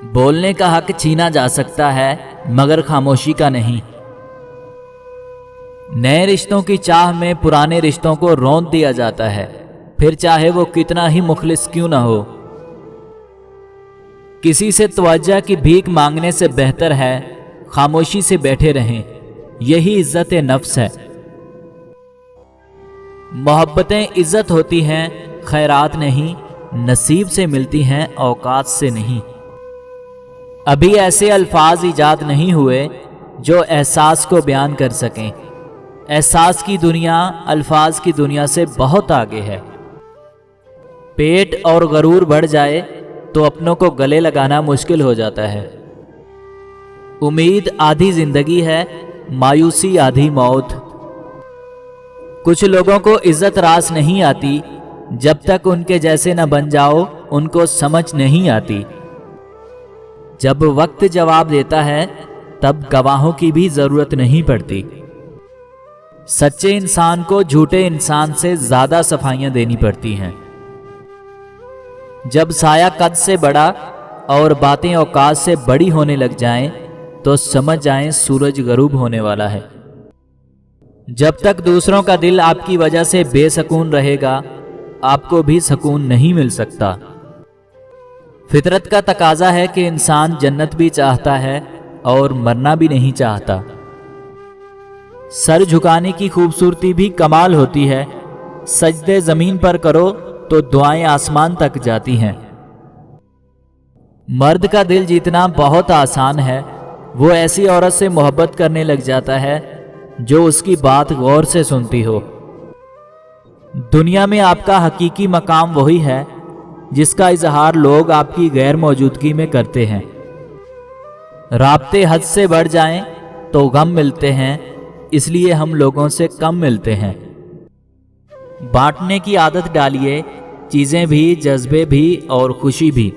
بولنے کا حق چھینا جا سکتا ہے مگر خاموشی کا نہیں۔ نئے رشتوں کی چاہ میں پرانے رشتوں کو رونت دیا جاتا ہے، پھر چاہے وہ کتنا ہی مخلص کیوں نہ ہو۔ کسی سے توجہ کی بھیک مانگنے سے بہتر ہے خاموشی سے بیٹھے رہیں، یہی عزت نفس ہے۔ محبتیں عزت ہوتی ہیں، خیرات نہیں، نصیب سے ملتی ہیں، اوقات سے نہیں۔ ابھی ایسے الفاظ ایجاد نہیں ہوئے جو احساس کو بیان کر سکیں۔ احساس کی دنیا الفاظ کی دنیا سے بہت آگے ہے۔ پیٹ اور غرور بڑھ جائے تو اپنوں کو گلے لگانا مشکل ہو جاتا ہے۔ امید آدھی زندگی ہے، مایوسی آدھی موت۔ کچھ لوگوں کو عزت راس نہیں آتی، جب تک ان کے جیسے نہ بن جاؤ ان کو سمجھ نہیں آتی۔ جب وقت جواب دیتا ہے تب گواہوں کی بھی ضرورت نہیں پڑتی۔ سچے انسان کو جھوٹے انسان سے زیادہ صفائیاں دینی پڑتی ہیں۔ جب سایہ قد سے بڑا اور باتیں اوقات سے بڑی ہونے لگ جائیں تو سمجھ جائیں سورج غروب ہونے والا ہے۔ جب تک دوسروں کا دل آپ کی وجہ سے بے سکون رہے گا آپ کو بھی سکون نہیں مل سکتا۔ فطرت کا تقاضا ہے کہ انسان جنت بھی چاہتا ہے اور مرنا بھی نہیں چاہتا۔ سر جھکانے کی خوبصورتی بھی کمال ہوتی ہے، سجدے زمین پر کرو تو دعائیں آسمان تک جاتی ہیں۔ مرد کا دل جیتنا بہت آسان ہے، وہ ایسی عورت سے محبت کرنے لگ جاتا ہے جو اس کی بات غور سے سنتی ہو۔ دنیا میں آپ کا حقیقی مقام وہی ہے جس کا اظہار لوگ آپ کی غیر موجودگی میں کرتے ہیں۔ رابطے حد سے بڑھ جائیں تو غم ملتے ہیں، اس لیے ہم لوگوں سے کم ملتے ہیں۔ بانٹنے کی عادت ڈالیے، چیزیں بھی، جذبے بھی اور خوشی بھی۔